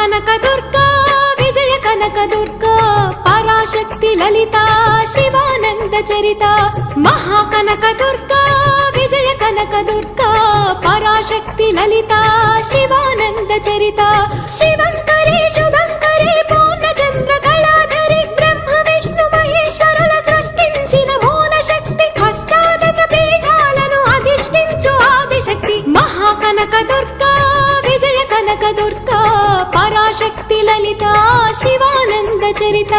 కనక దుర్గా విజయ కనక దుర్గా పరాశక్తి లలిత శివానంద చరిత మహాకనక దుర్గా విజయ కనక దుర్గా పరాశక్తి లలిత శివానంద చరిత శివంకరి శుభంకరి పూర్ణచంద్ర కళాధరి బ్రహ్మ విష్ణు మహేశ్వరుల సృష్టించిన మూల శక్తి అష్టాదశ పీఠాలను అధిష్ఠించు ఆదిశక్తి మహాకనక దుర్గా విజయ కనక దుర్గా పరాశక్తి లలిత శివానంద చరిత